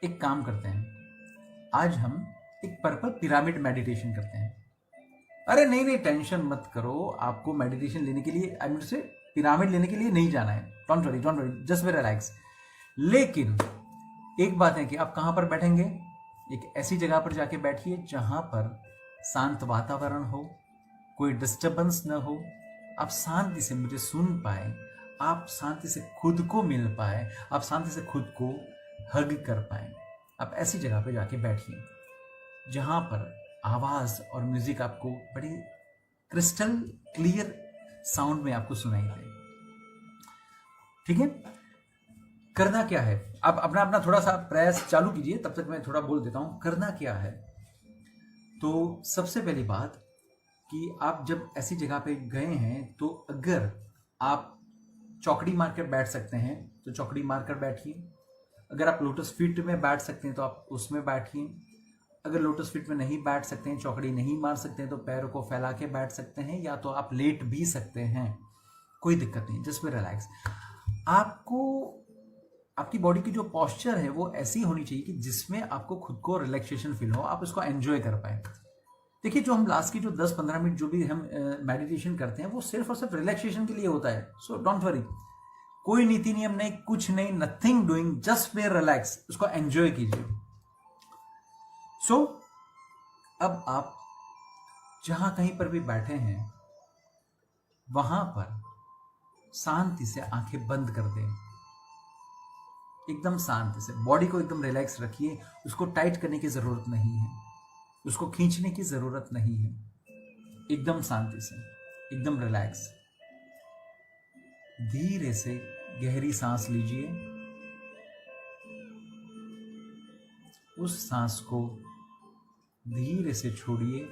एक काम करते हैं, आज हम एक पर्पल पिरामिड मेडिटेशन करते हैं। अरे नहीं नहीं, टेंशन मत करो, आपको मेडिटेशन लेने के लिए, आई मीन से पिरामिड लेने के लिए नहीं जाना है। Don't worry, just be relax. लेकिन एक बात है कि आप कहाँ पर बैठेंगे, एक ऐसी जगह पर जाके बैठिए जहां पर शांत वातावरण हो, कोई डिस्टरबेंस न हो, आप शांति से मुझे सुन पाए, आप शांति से खुद को मिल पाए, आप शांति से खुद को हग कर पाए। आप ऐसी जगह पे जाके बैठिए जहां पर आवाज और म्यूजिक आपको बड़ी क्रिस्टल क्लियर साउंड में आपको सुनाई दे। ठीक है, करना क्या है, आप अपना अपना थोड़ा सा प्रयास चालू कीजिए, तब तक मैं थोड़ा बोल देता हूं करना क्या है। तो सबसे पहली बात कि आप जब ऐसी जगह पे गए हैं तो अगर आप चौकड़ी मारकर बैठ सकते हैं तो चौकड़ी मारकर बैठिए। अगर आप लोटस फीट में बैठ सकते हैं तो आप उसमें बैठिए। अगर लोटस फीट में नहीं बैठ सकते हैं, चौकड़ी नहीं मार सकते हैं, तो पैरों को फैला के बैठ सकते हैं, या तो आप लेट भी सकते हैं, कोई दिक्कत नहीं, जस्ट बी रिलैक्स। आपको आपकी बॉडी की जो पॉस्चर है वो ऐसी होनी चाहिए कि जिसमें आपको खुद को रिलैक्सेशन फील हो, आप उसको एंजॉय कर पाए। देखिए, जो हम लास्ट की जो 10-15 मिनट जो भी हम मेडिटेशन करते हैं वो सिर्फ और सिर्फ रिलैक्सेशन के लिए होता है। सो डोंट वरी, कोई नीति नियम नहीं, कुछ नहीं, nothing doing, just be relax, उसको एंजॉय कीजिए। सो अब आप जहां कहीं पर भी बैठे हैं वहां पर शांति से आंखें बंद कर दें, एकदम शांति से बॉडी को एकदम रिलैक्स रखिए। उसको टाइट करने की जरूरत नहीं है, उसको खींचने की जरूरत नहीं है, एकदम शांति से, एकदम रिलैक्स। धीरे से गहरी सांस लीजिए, उस सांस को धीरे से छोड़िए,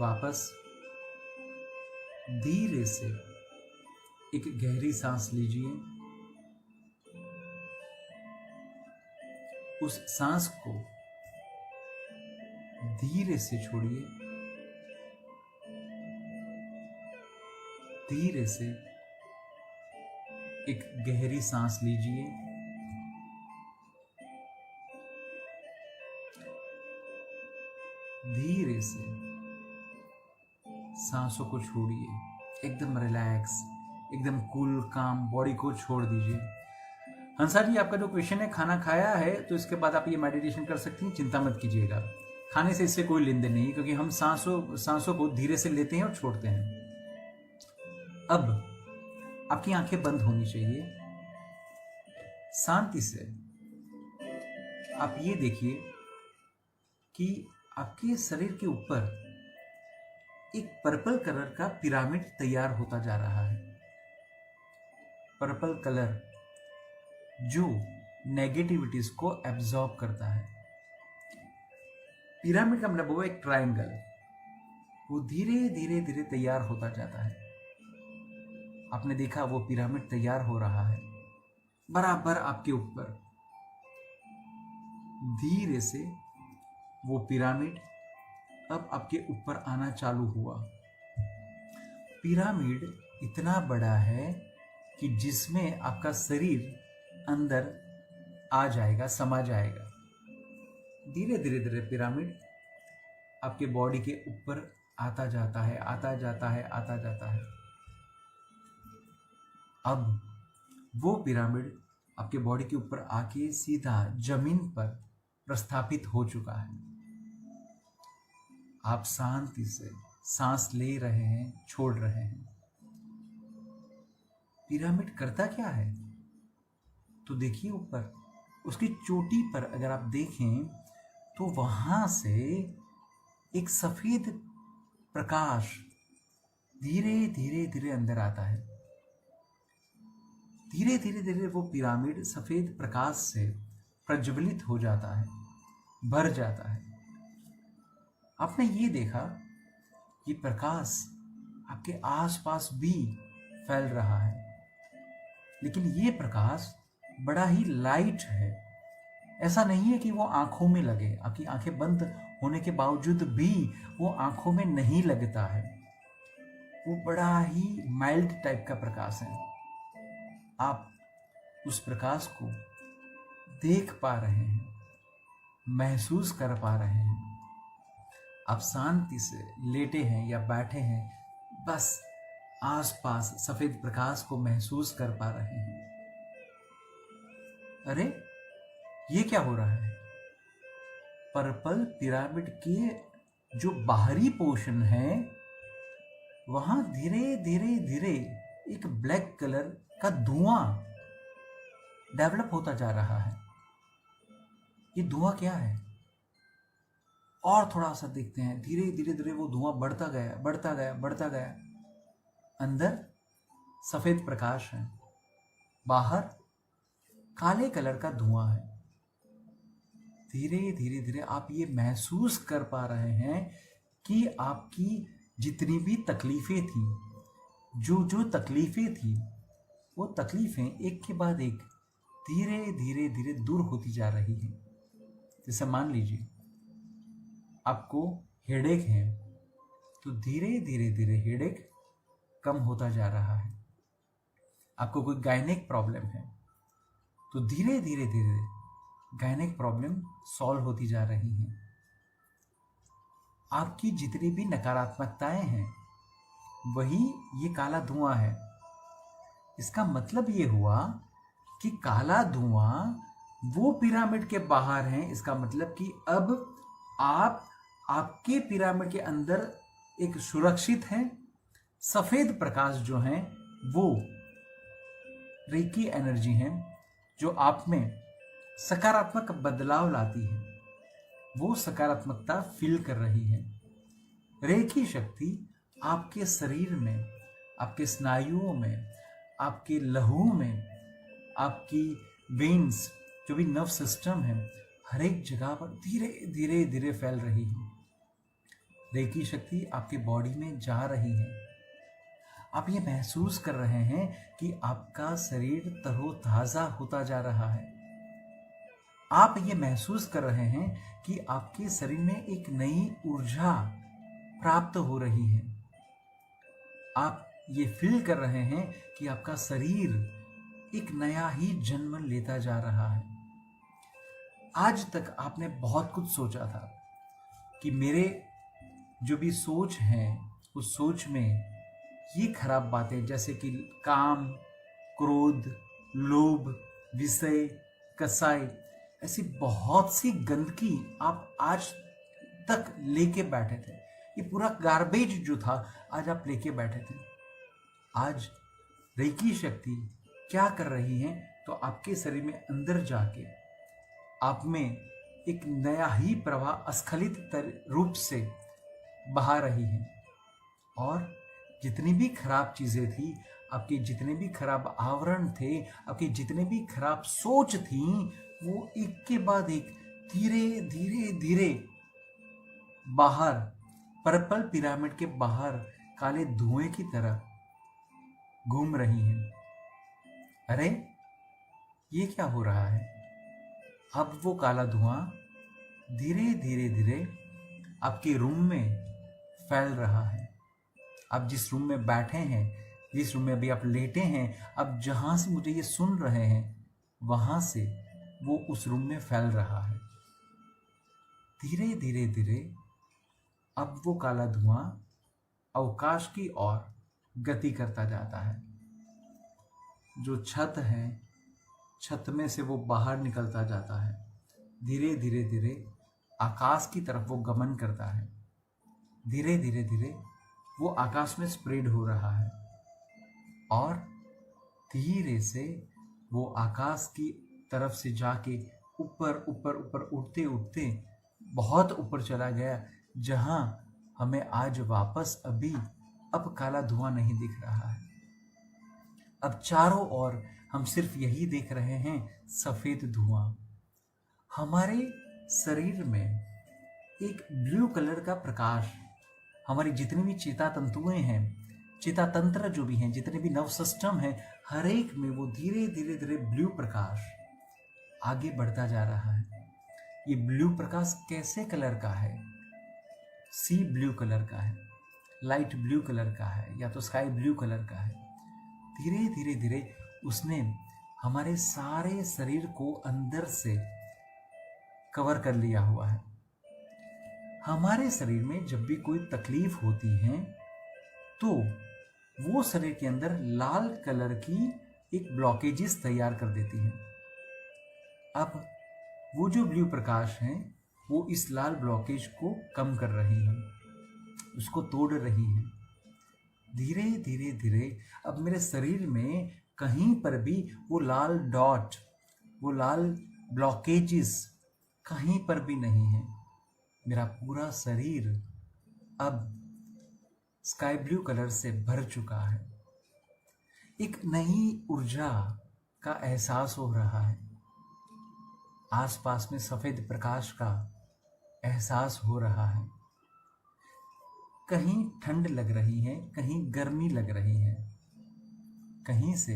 वापस धीरे से एक गहरी सांस लीजिए, उस सांस को धीरे से छोड़िए, धीरे से एक गहरी सांस लीजिए, धीरे से सांसों को छोड़िए, एकदम रिलैक्स, एकदम कूल काम, बॉडी को छोड़ दीजिए। हंसा जी, आपका जो क्वेश्चन है, खाना खाया है तो इसके बाद आप ये मेडिटेशन कर सकती हैं, चिंता मत कीजिएगा। खाने से इससे कोई लेन देन नहीं है, क्योंकि हम सांसों को धीरे से लेते हैं और छोड़ते हैं। अब आपकी आंखें बंद होनी चाहिए, शांति से आप ये देखिए कि आपके शरीर के ऊपर एक पर्पल कलर का पिरामिड तैयार होता जा रहा है। पर्पल कलर जो नेगेटिविटीज को एब्जॉर्ब करता है। पिरामिड का मतलब वो एक ट्रायंगल, वो धीरे धीरे धीरे तैयार होता जाता है। आपने देखा वो पिरामिड तैयार हो रहा है बराबर आपके ऊपर। धीरे से वो पिरामिड अब आपके ऊपर आना चालू हुआ। पिरामिड इतना बड़ा है कि जिसमें आपका शरीर अंदर आ जाएगा, समा जाएगा। धीरे धीरे धीरे पिरामिड आपके बॉडी के ऊपर आता जाता है, आता जाता है, आता जाता है। अब वो पिरामिड आपके बॉडी के ऊपर आके सीधा जमीन पर प्रस्थापित हो चुका है। आप शांति से सांस ले रहे हैं, छोड़ रहे हैं। पिरामिड करता क्या है तो देखिए, ऊपर उसकी चोटी पर अगर आप देखें तो वहां से एक सफेद प्रकाश धीरे धीरे धीरे अंदर आता है। धीरे धीरे धीरे वो पिरामिड सफेद प्रकाश से प्रज्वलित हो जाता है, भर जाता है। आपने ये देखा कि प्रकाश आपके आसपास भी फैल रहा है, लेकिन ये प्रकाश बड़ा ही लाइट है। ऐसा नहीं है कि वो आंखों में लगे, आपकी आंखें बंद होने के बावजूद भी वो आंखों में नहीं लगता है। वो बड़ा ही माइल्ड टाइप का प्रकाश है। आप उस प्रकाश को देख पा रहे हैं, महसूस कर पा रहे हैं। आप शांति से लेटे हैं या बैठे हैं, बस आसपास सफेद प्रकाश को महसूस कर पा रहे हैं। अरे ये क्या हो रहा है? पर्पल पिरामिड के जो बाहरी पोर्शन है वहां धीरे धीरे धीरे एक ब्लैक कलर का धुआं डेवलप होता जा रहा है। ये धुआं क्या है? और थोड़ा सा देखते हैं। धीरे धीरे धीरे वो धुआं बढ़ता गया, बढ़ता गया, बढ़ता गया। अंदर सफेद प्रकाश है, बाहर काले कलर का धुआं है। धीरे धीरे धीरे आप ये महसूस कर पा रहे हैं कि आपकी जितनी भी तकलीफें थी, जो तकलीफें थी, वो तकलीफें एक के बाद एक धीरे धीरे धीरे दूर होती जा रही हैं। जैसे मान लीजिए आपको हेडेक है, तो धीरे धीरे धीरे हेडेक कम होता जा रहा है। आपको कोई गायनेक प्रॉब्लम है, तो धीरे धीरे धीरे गायनेक प्रॉब्लम सॉल्व होती जा रही है। आपकी जितनी भी नकारात्मकताएं हैं, वही ये काला धुआं है। इसका मतलब ये हुआ कि काला धुआं वो पिरामिड के बाहर है। इसका मतलब कि अब आप आपके पिरामिड के अंदर एक सुरक्षित है। सफेद प्रकाश जो है वो रेकी एनर्जी है, जो आप में सकारात्मक बदलाव लाती है। वो सकारात्मकता फील कर रही है। रेकी शक्ति आपके शरीर में, आपके स्नायुओं में, आपके लहू में, आपकी वेन्स, जो भी नर्व सिस्टम है, हर एक जगह पर धीरे धीरे धीरे फैल रही है। रेकी शक्ति आपके बॉडी में जा रही है। आप ये महसूस कर रहे हैं कि आपका शरीर तरोताजा होता जा रहा है। आप ये महसूस कर रहे हैं कि आपके शरीर में एक नई ऊर्जा प्राप्त हो रही है। आप ये फील कर रहे हैं कि आपका शरीर एक नया ही जन्म लेता जा रहा है। आज तक आपने बहुत कुछ सोचा था कि मेरे जो भी सोच है, उस सोच में ये खराब बातें जैसे कि काम, क्रोध, लोभ, विषय, कसाई, ऐसी बहुत सी गंदगी आप आज तक लेके बैठे थे। ये पूरा गार्बेज जो था आज आप लेके बैठे थे। आज रेकी शक्ति क्या कर रही है, तो आपके शरीर में अंदर जाके आप में एक नया ही प्रवाह अस्खलित रूप से बहा रही है। और जितनी भी खराब चीजें थी, आपके जितने भी खराब आवरण थे, आपकी जितने भी खराब सोच थी, वो एक के बाद एक धीरे धीरे धीरे बाहर, पर्पल पिरामिड के बाहर काले धुएं की तरह घूम रही हैं। अरे ये क्या हो रहा है? अब वो काला धुआं धीरे धीरे धीरे आपके रूम में फैल रहा है। आप जिस रूम में बैठे हैं, जिस रूम में अभी आप लेटे हैं, अब जहां से मुझे ये सुन रहे हैं, वहां से वो उस रूम में फैल रहा है। धीरे धीरे धीरे अब वो काला धुआं अवकाश की ओर गति करता जाता है। जो छत है, छत में से वो बाहर निकलता जाता है। धीरे धीरे धीरे आकाश की तरफ वो गमन करता है। धीरे धीरे धीरे वो आकाश में स्प्रेड हो रहा है और धीरे से वो आकाश की तरफ से जाके ऊपर ऊपर ऊपर उड़ते उड़ते बहुत ऊपर चला गया, जहां हमें आज वापस अभी अब काला धुआं नहीं दिख रहा है। अब चारों ओर हम सिर्फ यही देख रहे हैं, सफेद धुआं। हमारे शरीर में एक ब्लू कलर का प्रकाश, हमारी जितनी भी चेता तंतुएं हैं, चेता तंत्र जो भी हैं, जितने भी नर्व सिस्टम है, हर एक में वो धीरे धीरे धीरे ब्लू प्रकाश आगे बढ़ता जा रहा है। ये ब्लू प्रकाश कैसे कलर का है? सी ब्लू कलर का है, लाइट ब्लू कलर का है, या तो स्काई ब्लू कलर का है। धीरे धीरे धीरे उसने हमारे सारे शरीर को अंदर से कवर कर लिया हुआ है। हमारे शरीर में जब भी कोई तकलीफ होती है तो वो शरीर के अंदर लाल कलर की एक ब्लॉकेजेस तैयार कर देती हैं। अब वो जो ब्लू प्रकाश है वो इस लाल ब्लॉकेज को कम कर रही है, उसको तोड़ रही है। धीरे धीरे धीरे अब मेरे शरीर में कहीं पर भी वो लाल डॉट, वो लाल ब्लॉकेजेस कहीं पर भी नहीं है। मेरा पूरा शरीर अब स्काई ब्लू कलर से भर चुका है। एक नई ऊर्जा का एहसास हो रहा है। आसपास में सफेद प्रकाश का एहसास हो रहा है। कहीं ठंड लग रही है, कहीं गर्मी लग रही है, कहीं से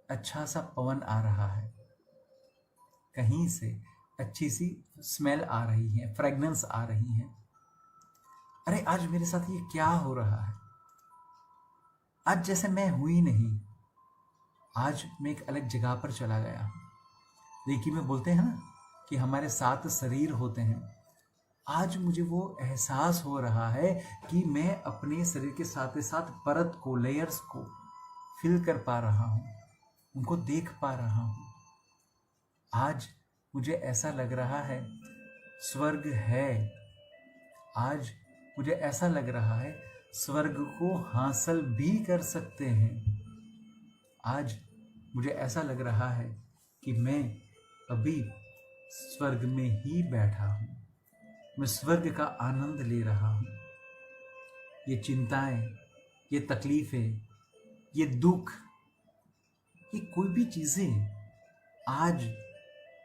अच्छा सा पवन आ रहा है, कहीं से अच्छी सी स्मेल आ रही है, फ्रेगनेंस आ रही है। अरे आज मेरे साथ ये क्या हो रहा है? आज जैसे मैं हुई नहीं, आज मैं एक अलग जगह पर चला गया। रेकी में बोलते हैं ना कि हमारे 7 शरीर होते हैं। आज मुझे वो एहसास हो रहा है कि मैं अपने शरीर के साथ साथ परत को, लेयर्स को फील कर पा रहा हूँ, उनको देख पा रहा हूँ। आज मुझे ऐसा लग रहा है स्वर्ग है। आज मुझे ऐसा लग रहा है स्वर्ग को हासिल भी कर सकते हैं। आज मुझे ऐसा लग रहा है कि मैं अभी स्वर्ग में ही बैठा हूँ, मैं स्वर्ग का आनंद ले रहा हूँ। ये चिंताएं, ये तकलीफें, ये दुख, ये कोई भी चीज़ें आज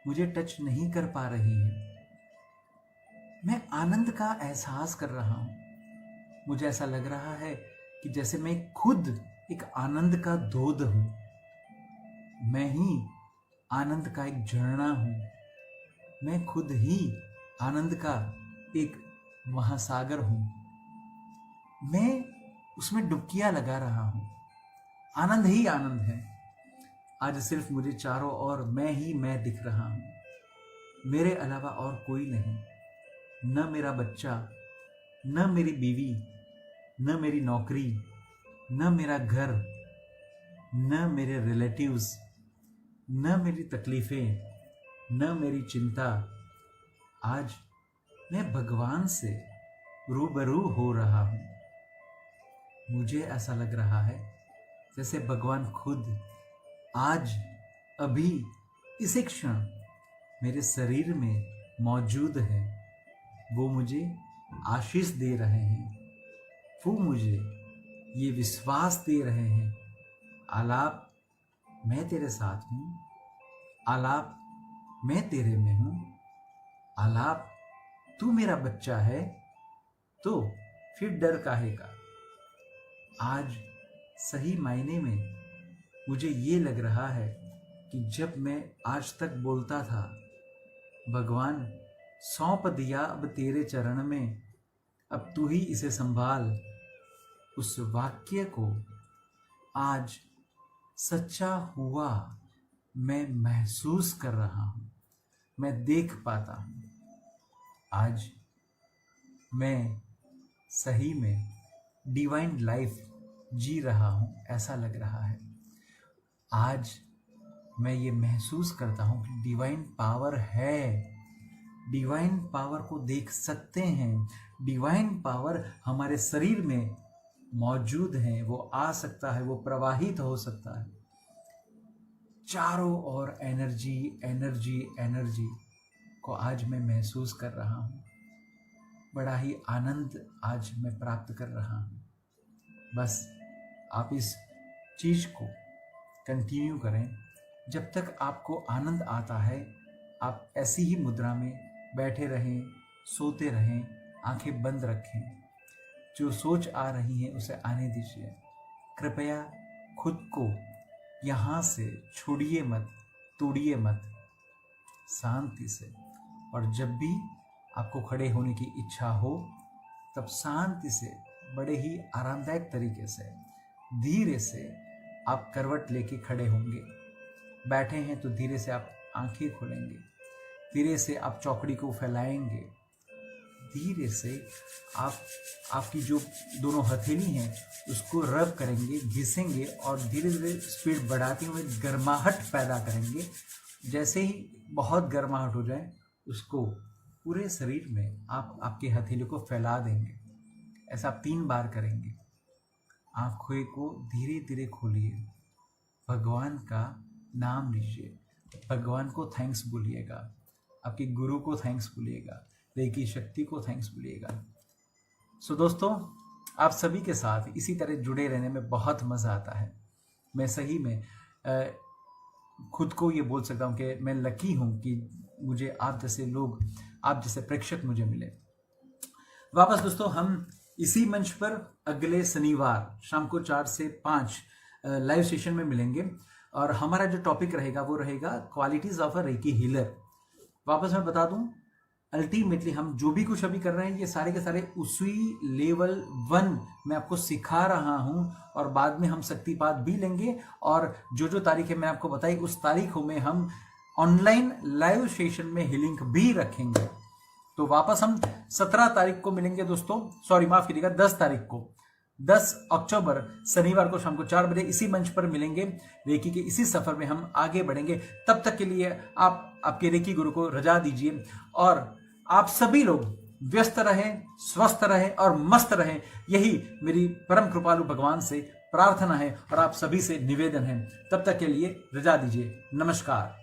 मुझे टच नहीं कर पा रही हैं। मैं आनंद का एहसास कर रहा हूँ। मुझे ऐसा लग रहा है कि जैसे मैं खुद एक आनंद का धोध हूँ, मैं ही आनंद का एक झरना हूँ, मैं खुद ही आनंद का एक महासागर हूँ। मैं उसमें डुबकियाँ लगा रहा हूँ। आनंद ही आनंद है। आज सिर्फ मुझे चारों ओर मैं ही मैं दिख रहा हूँ, मेरे अलावा और कोई नहीं। न मेरा बच्चा, न मेरी बीवी, न मेरी नौकरी, न मेरा घर, न मेरे रिलेटिव्स, न मेरी तकलीफें, न मेरी चिंता। आज मैं भगवान से रूबरू हो रहा हूँ। मुझे ऐसा लग रहा है जैसे भगवान खुद आज अभी इसी क्षण मेरे शरीर में मौजूद है। वो मुझे आशीष दे रहे हैं, वो मुझे ये विश्वास दे रहे हैं, आलाप मैं तेरे साथ हूँ, आलाप मैं तेरे में हूँ, आलाप तू मेरा बच्चा है, तो फिर डर काहे का। आज सही मायने में मुझे ये लग रहा है कि जब मैं आज तक बोलता था भगवान सौंप दिया अब तेरे चरण में, अब तू ही इसे संभाल, उस वाक्य को आज सच्चा हुआ मैं महसूस कर रहा हूँ, मैं देख पाता हूँ। आज मैं सही में डिवाइन लाइफ जी रहा हूँ, ऐसा लग रहा है। आज मैं ये महसूस करता हूँ कि डिवाइन पावर है, डिवाइन पावर को देख सकते हैं, डिवाइन पावर हमारे शरीर में मौजूद है, वो आ सकता है, वो प्रवाहित हो सकता है। चारों ओर एनर्जी एनर्जी एनर्जी को आज मैं महसूस कर रहा हूँ। बड़ा ही आनंद आज मैं प्राप्त कर रहा हूँ। बस आप इस चीज़ को कंटिन्यू करें। जब तक आपको आनंद आता है आप ऐसी ही मुद्रा में बैठे रहें, सोते रहें, आंखें बंद रखें। जो सोच आ रही है उसे आने दीजिए। कृपया खुद को यहाँ से छोड़िए मत, तोड़िए मत, शांति से। और जब भी आपको खड़े होने की इच्छा हो तब शांति से, बड़े ही आरामदायक तरीके से, धीरे से आप करवट लेके खड़े होंगे। बैठे हैं तो धीरे से आप आंखें खोलेंगे, धीरे से आप चौकड़ी को फैलाएंगे, धीरे से आप आपकी जो दोनों हथेली हैं उसको रब करेंगे, घिसेंगे और धीरे धीरे स्पीड बढ़ाते हुए गर्माहट पैदा करेंगे। जैसे ही बहुत गर्माहट हो जाए उसको पूरे शरीर में आप आपके हथेली को फैला देंगे। ऐसा आप 3 बार करेंगे। आंखों को धीरे धीरे खोलिए, भगवान का नाम लीजिए, भगवान को थैंक्स बोलिएगा, आपके गुरु को थैंक्स बोलिएगा, रेकी शक्ति को थैंक्स बोलिएगा। सो दोस्तों, आप सभी के साथ इसी तरह जुड़े रहने में बहुत मज़ा आता है। मैं सही में खुद को ये बोल सकता हूँ कि मैं लकी हूँ कि मुझे आप जैसे लोग, आप जैसे प्रेक्षक मुझे मिले। वापस दोस्तों हम इसी मंच पर अगले शनिवार शाम को 4 से 5 लाइव सेशन में मिलेंगे और हमारा जो टॉपिक रहेगा वो रहेगा qualities of a recce healer. वापस मैं बता दूं, अल्टीमेटली हम जो भी कुछ अभी कर रहे हैं ये सारे के सारे उसी लेवल 1 में आपको सिखा रहा हूं और बाद में हम शक्तिपात भी लेंगे और जो तारीखें मैंने आपको बताई उस तारीखों में हम ऑनलाइन लाइव सेशन में हीलिंग भी रखेंगे। तो वापस हम 17 तारीख को मिलेंगे दोस्तों, सॉरी माफ कीजिएगा 10 तारीख को, 10 अक्टूबर शनिवार को शाम को 4 बजे इसी मंच पर मिलेंगे। रेकी के इसी सफर में हम आगे बढ़ेंगे। तब तक के लिए आप आपके रेकी गुरु को रजा दीजिए और आप सभी लोग व्यस्त रहें, स्वस्थ रहें और मस्त रहें। यही मेरी परम कृपालु भगवान से प्रार्थना है और आप सभी से निवेदन है। तब तक के लिए रजा दीजिए। नमस्कार।